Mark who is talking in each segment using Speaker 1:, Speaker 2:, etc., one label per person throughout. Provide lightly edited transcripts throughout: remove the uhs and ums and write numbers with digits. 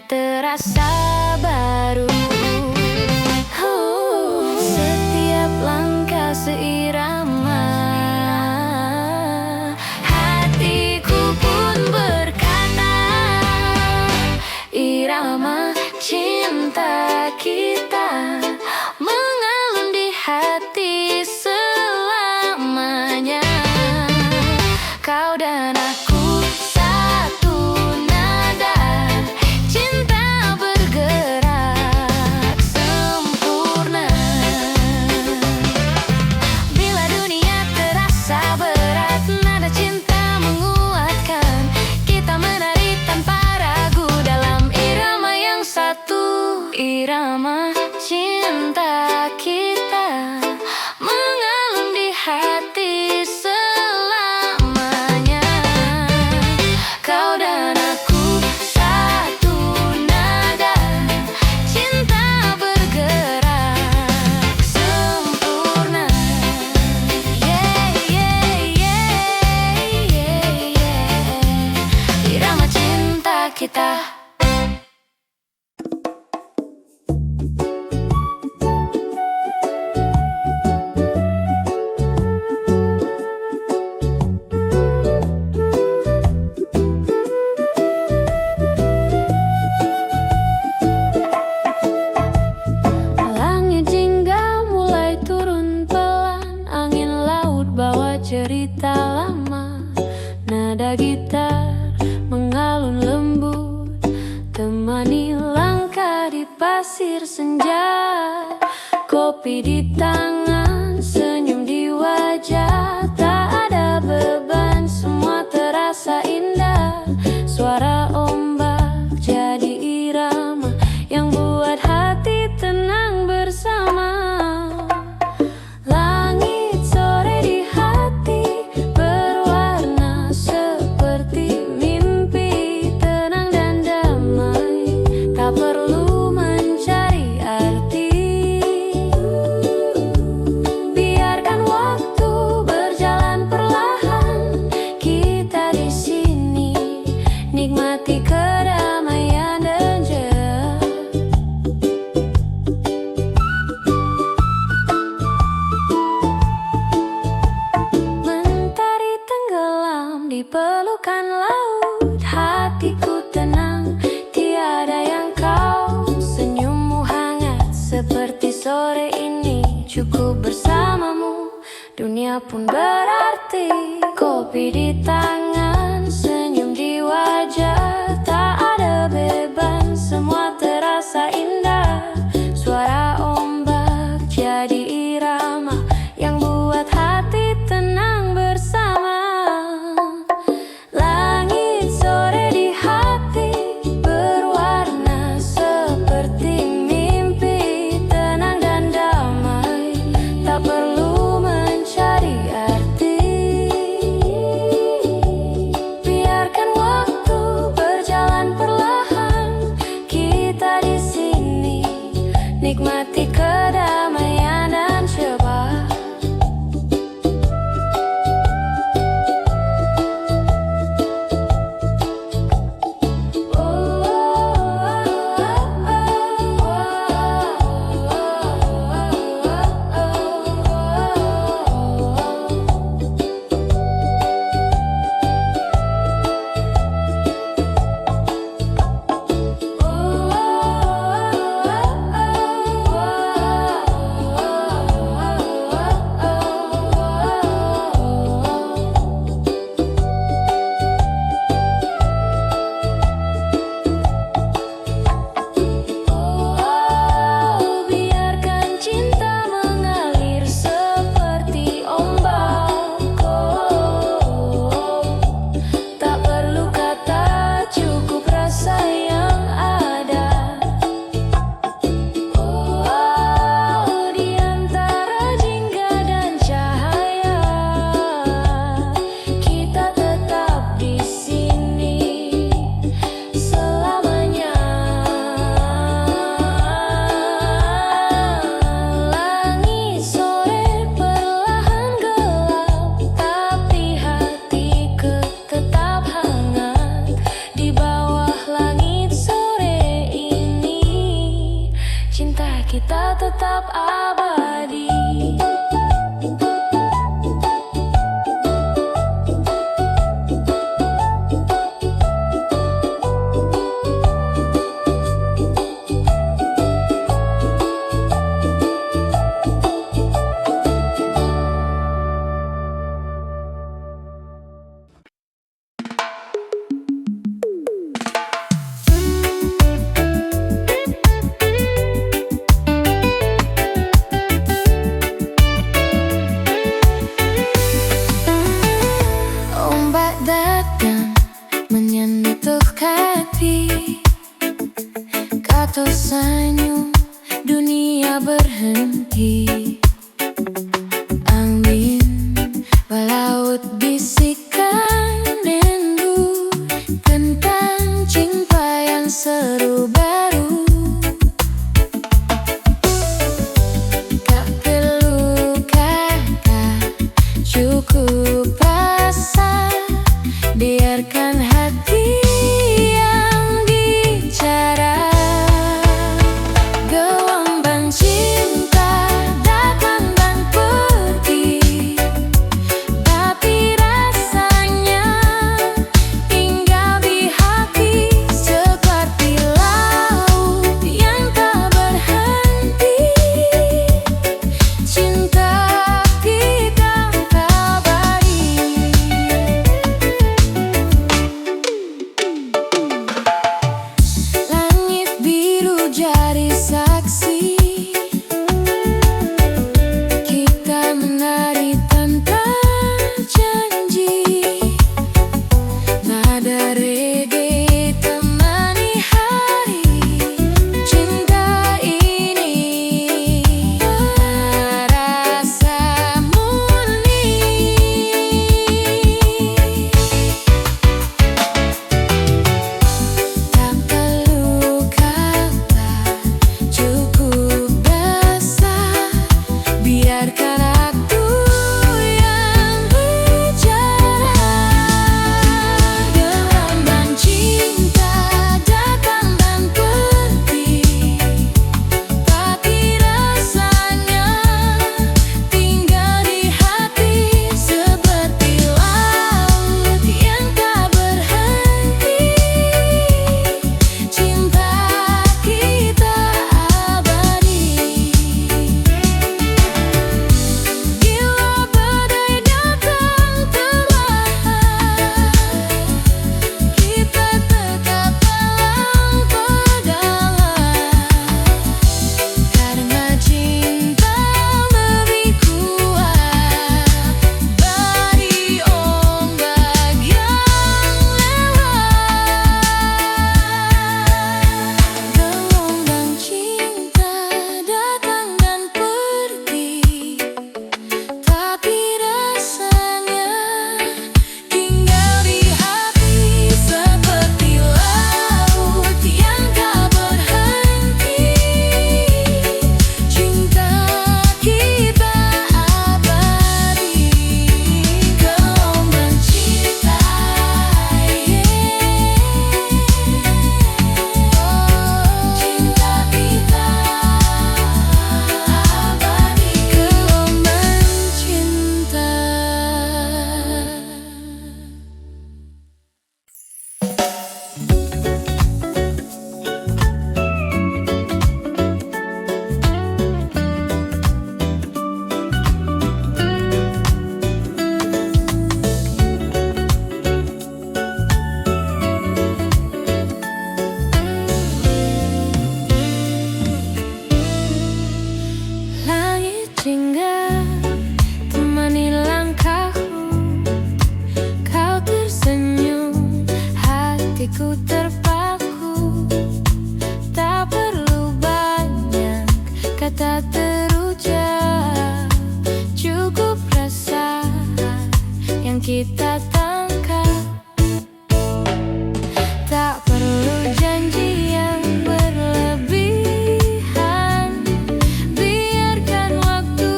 Speaker 1: terasa baru. Setiap langkah seirama, hatiku pun berkata, irama cinta kita mengalun di hati selamanya. Kau dan aku satu nada, cinta bergerak sempurna. Bila dunia terasa berat, nada cinta menguatkan. Kita menari tanpa ragu dalam irama yang satu. Irama cinta kita mengalun di hati selamanya. Kau dan aku satu nada, cinta bergerak sempurna. Yeah, yeah, yeah, yeah, yeah. Irama cinta kita. Cerita lama, nada gitar mengalun lembut, temani langkah di pasir senja. Kopi di tangan, senyum di wajah, tak ada beban, semua terasa indah. Suara ombak jadi irama yang buat hati tenang bersama. Nikmati kedamaian dan jeda. Mentari tenggelam di pelukan laut, hatiku tenang, tiada yang kau. Senyummu hangat seperti sore ini, cukup bersamamu, dunia pun berarti. Kopi di tangan, senyum di wajah, tak ada beban, semua terasa indah. Suara ombak jadi irama yang buat hati tenang bersama. Langit sore di hati berwarna seperti mimpi, tenang dan damai, tak perlu mencari arti. Biarkan waktu berjalan perlahan, kita di sini nikmati kedamaian dan coba. tetap abadi. Ombak datang menyentuh kaki, kata senyum dunia berhenti. Angin melaut bisikan rindu tentang cinta yang seru baru. Tak perlu kata, cukup rasa, biarkan hati yang bicara. Gelombang cinta datang dan pergi, tapi rasanya tinggal di hati seperti laut yang tak berhenti. Cinta kita abadi. Langit biru jadi saksi, kita menari tanpa janji. Nada reggae temani hari, cinta ini terasa murni. Tak perlu kata, cukup rasa, biarkan aku yang bicara. Gelombang cinta datang dan pergi, tapi rasanya tinggal di hati seperti laut yang tak berhenti. Cinta kita abadi. Bila badai datang perlahan, kita tetap dalam pegangan, karena cinta lebih kuat dari ombak yang lewat. Gelombang cinta datang dan pergi, tapi rasanya tinggal di hati seperti laut yang tak berhenti. Cinta kita abadi. Gelombang cinta, cinta kita abadi. Gelombang cinta. Langit singgah temani langkahku, kau tersenyum, hatiku terpaku. Tak perlu banyak kata terucap, cukup rasa yang kita tangkap. Tak perlu janji yang berlebihan, biarkan waktu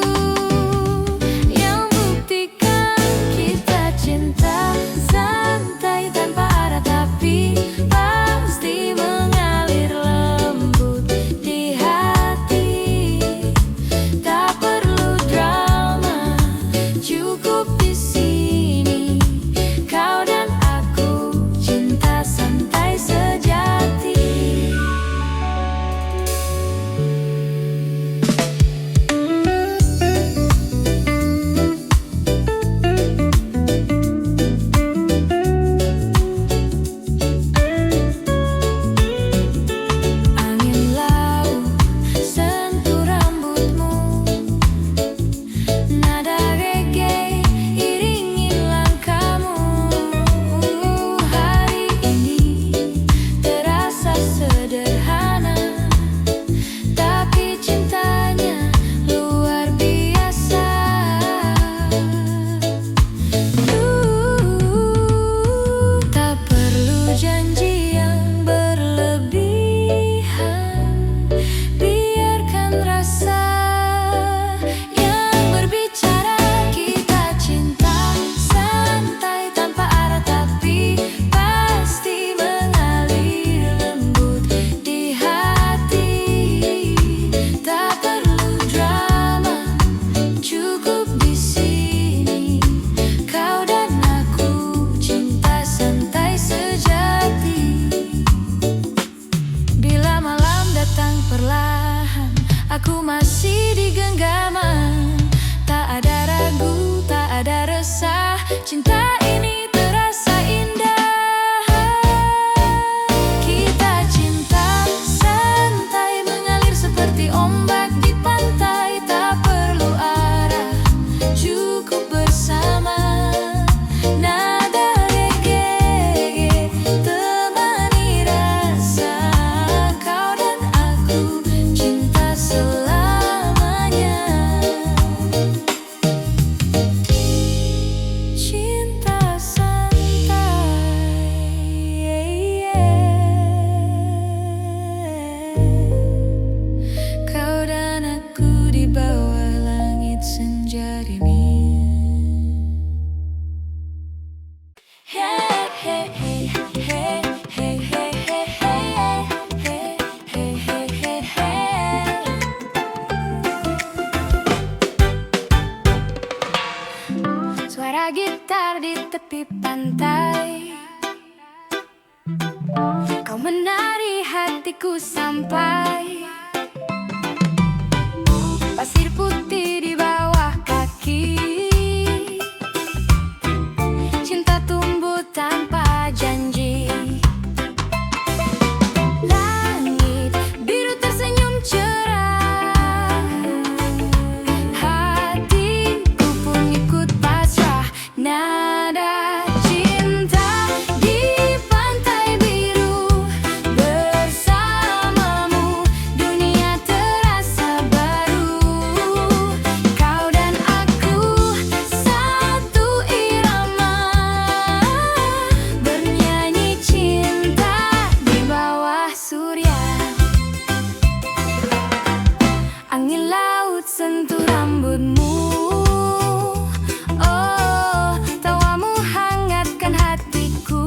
Speaker 1: yang buktikan kita cinta santai tanpa arah, tapi pasti mengalir lembut di hati. aku masih di genggaman. Tak ada ragu, tak ada resah, cinta ini terasa indah. Kita cinta santai, mengalir seperti ombak di pantai. Tak perlu arah, cukup bersama. Nada reggae temani rasa, kau dan aku cinta selamanya. Cinta santai, kau dan aku di bawah langit senja dingin. Hey, hey, hey, hey, hey, hey, hey, hey, hey, hey, hey, hey. Suara gitar di tepi pantai, kau menari hatiku sampai. Pasir putih di bawah kaki, cinta tumbuh tanpa janji. Langit biru tersenyum cerah, hatiku pun ikut pasrah. Nada cinta di pantai biru, bersamamu dunia terasa baru. Kau dan aku satu irama, bernyanyi cinta di bawah surya. Angin laut sentuh rambutmu, oh, tawamu hangatkan hatiku.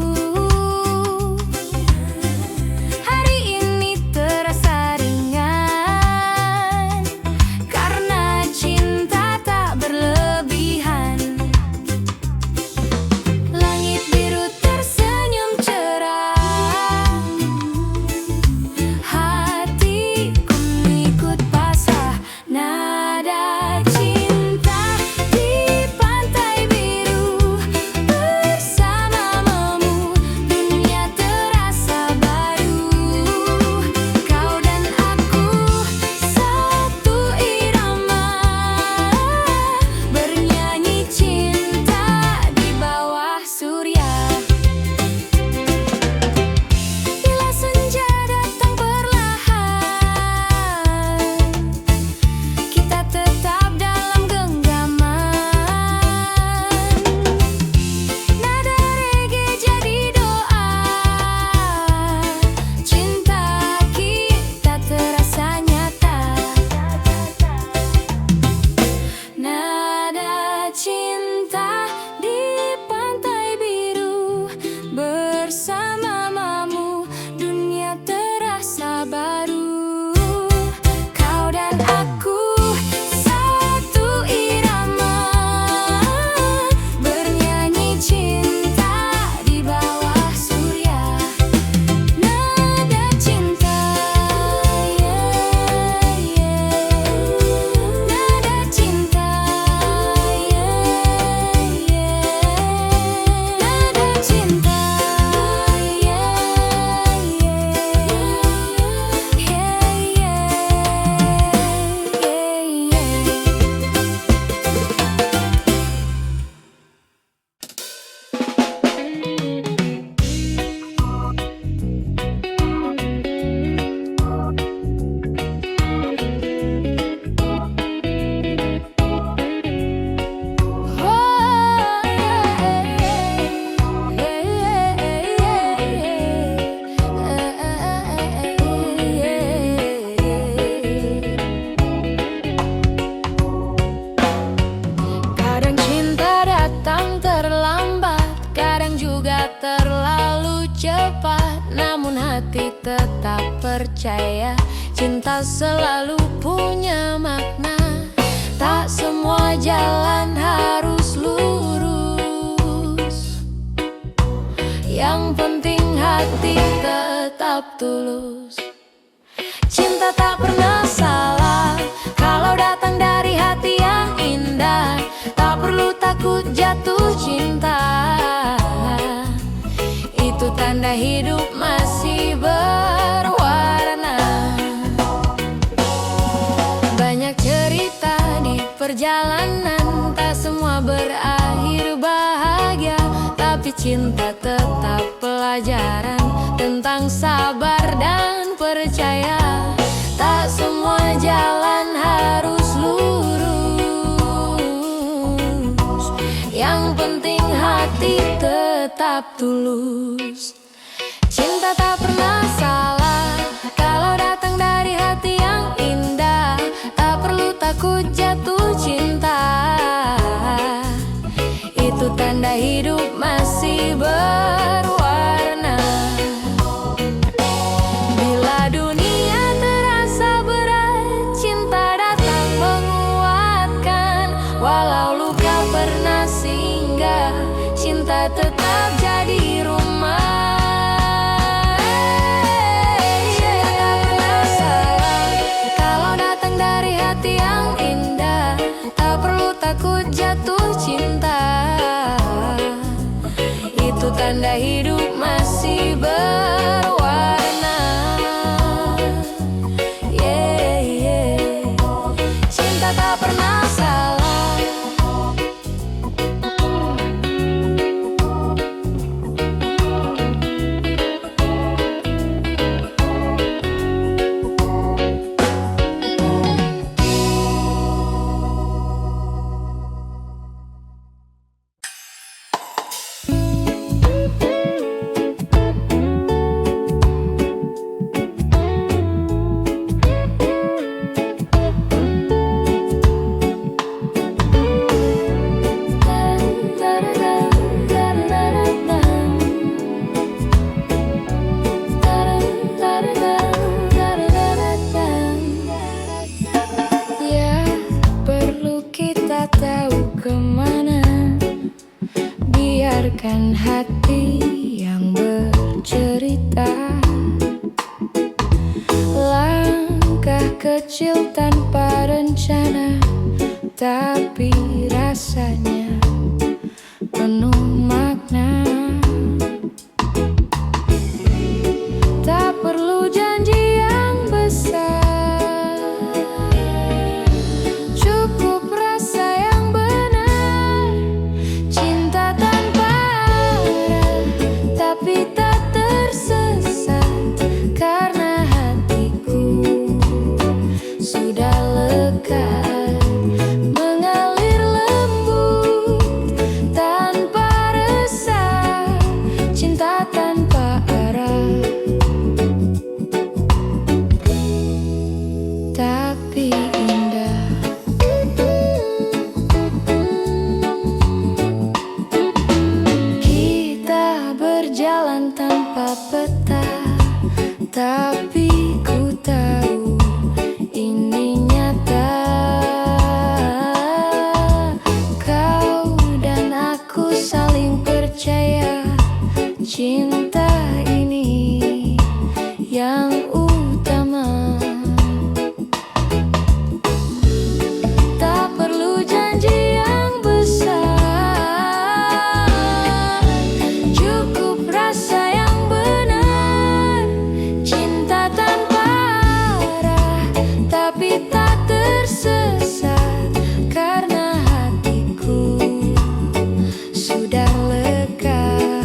Speaker 1: Hari ini terasa ringan, karena cinta tak berlebihan. Langit biru tersenyum cerah, hatiku ikut pasrah. Nada cinta di pantai biru, bersamamu dunia terasa baru. Kau dan aku satu irama, bernyanyi cinta di bawah surya. Bila senja datang perlahan, kita tetap dalam genggaman. Nada reggae jadi doa, cinta kita terasa nyata. Nada cinta di pantai biru, bersamamu dunia terasa baru. Kau dan aku satu irama, bernyanyi cinta di bawah surya. Nada cinta, yeah, yeah. Nada cinta, yeah, yeah. Nada cinta, kadang cinta datang terlambat, kadang juga terlalu cepat. Namun hati tetap percaya, cinta selalu punya makna. Tak semua jalan harus lurus, yang penting hati tetap tulus. Cinta tak pernah salah, cinta tetap pelajaran tentang sabar dan percaya. Tak semua jalan harus lurus, yang penting hati tetap tulus. Cinta tak pernah salah kalau datang dari hati yang indah. Tak perlu takut jatuh cinta, itu tanda hidup masih berwarna. Bila dunia terasa berat, cinta datang menguatkan. Walau luka pernah singgah, cinta tetap jadi rumah. Jatuh cinta, itu tanda hidup masih berwarna. Yeah, yeah. Cinta tak pernah salah. Biarkan hati yang bercerita, langkah kecil tanpa rencana, tapi rasanya penuh makna. Tak perlu janji yang besar, cukup rasa yang benar. Cinta tanpa arah, tapi tak tersesat, karena hatiku sudah lekat, mengalir lembut tanpa resah. Cinta tanpa arah, tapi indah. Kita berjalan tanpa peta, tapi ku tahu ini nyata. Kau dan aku saling percaya, cinta ini yang utama. Tak perlu janji yang besar, cukup rasa yang benar. Cinta tanpa arah, tapi tak tersesat, karena hatiku sudah lekat,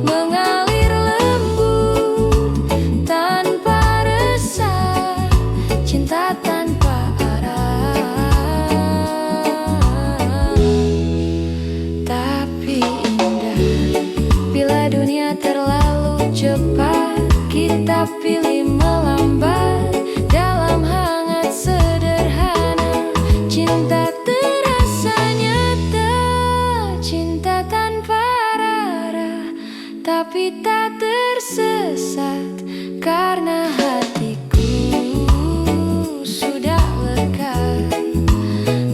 Speaker 1: mengalir lembut tanpa resah. Cinta tanpa arah, tapi indah. Bila dunia terlalu cepat, kita pilih melambat dalam hangat sederhana. Cinta terasa nyata, cinta tanpa arah, tapi tak tersesat, karena hatiku sudah lekat,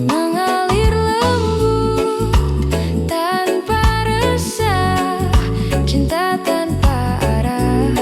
Speaker 1: mengalir lembut tanpa resah. Cinta tanpa arah,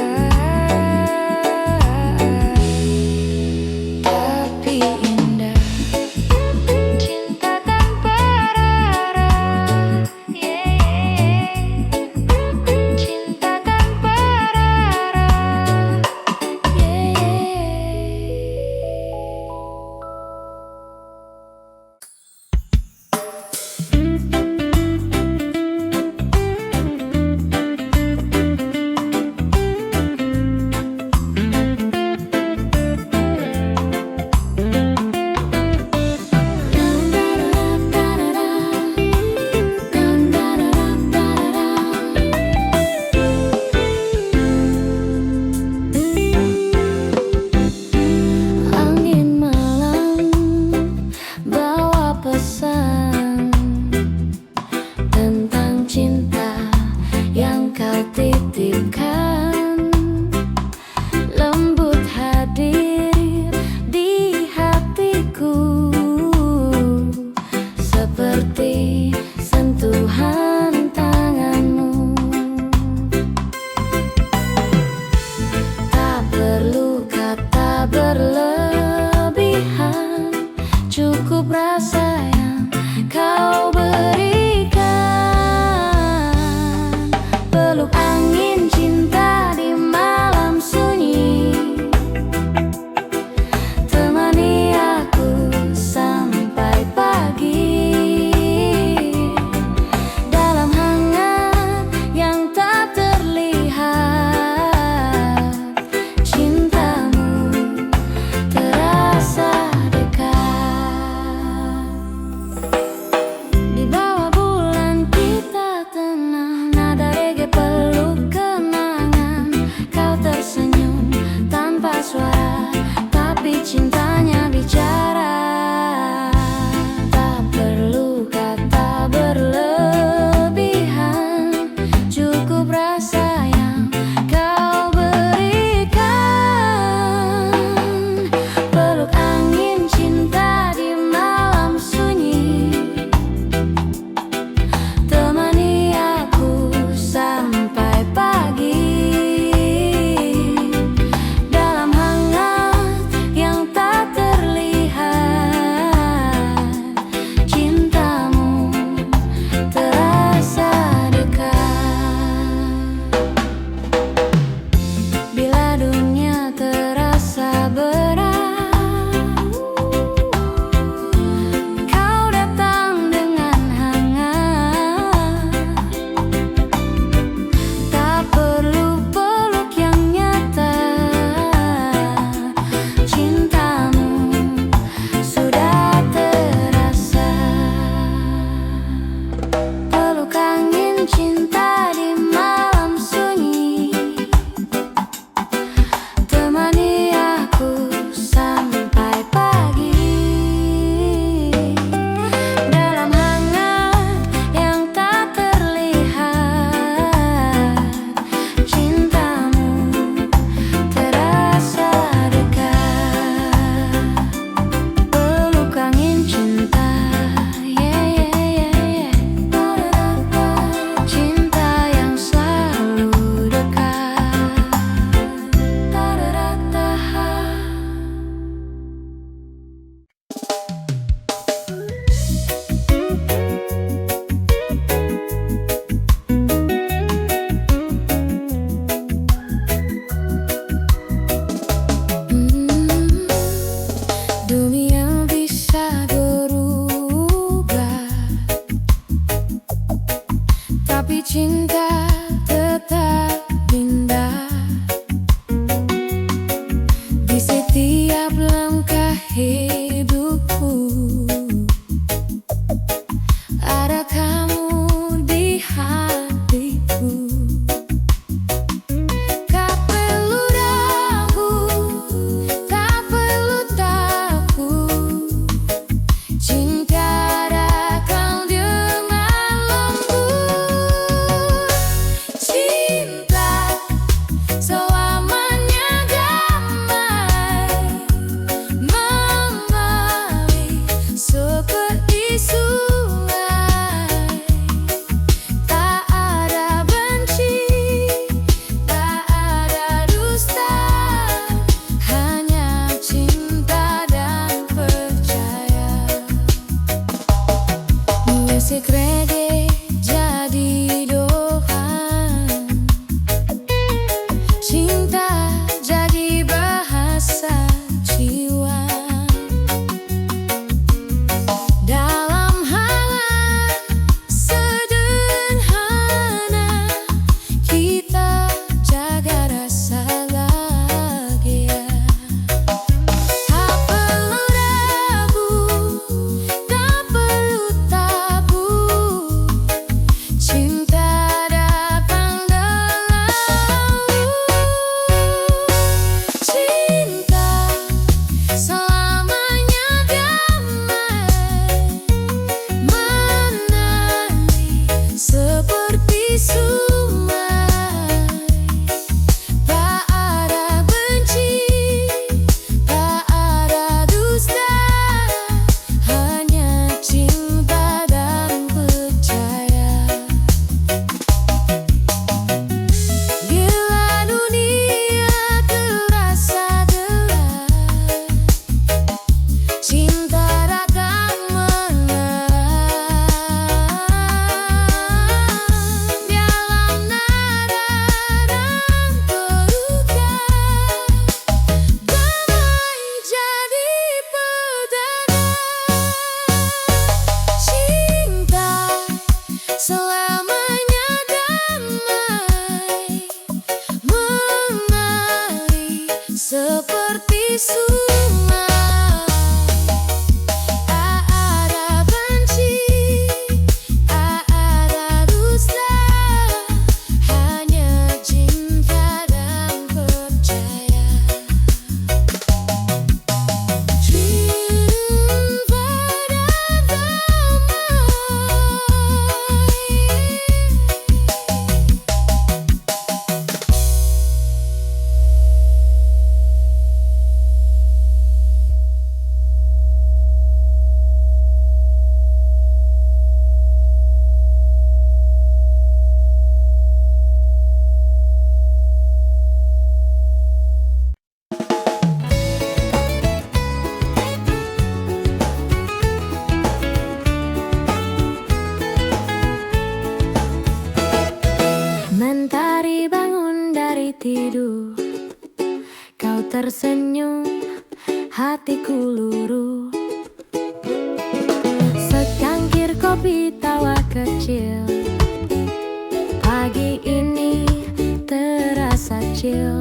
Speaker 1: hidupku. Ada kamu di hatiku. Tak perlu ragu, tak perlu takut. Cinta datang dengan lembut. Cinta selamanya damai, mengalir seperti sungai. Tak ada benci, tak ada dusta, hanya cinta dan percaya. Musik reggae jadi doa, cinta jadi bahasa jiwa. Dalam hal sederhana, kita jaga rasa bahagia. Tak perlu ragu, tak perlu tabu. Cinta datang berlalu. Cinta selamanya damai, mengalir seperti sungai. Tak ada benci, tak ada dusta, hanya cinta dan percaya. Bila dunia terasa gelap, cinta datang menerang. Dalam nada dan terluka, damai jadi perdana. Cinta selamanya damai, mengalir seperti sungai. Tak ada benci, tak ada dusta, hanya cinta dan percaya. Cinta dan damai. Mentari bangun dari tidur, kau tersenyum, hatiku luruh. Secangkir kopi tawa kecil, pagi ini terasa chill.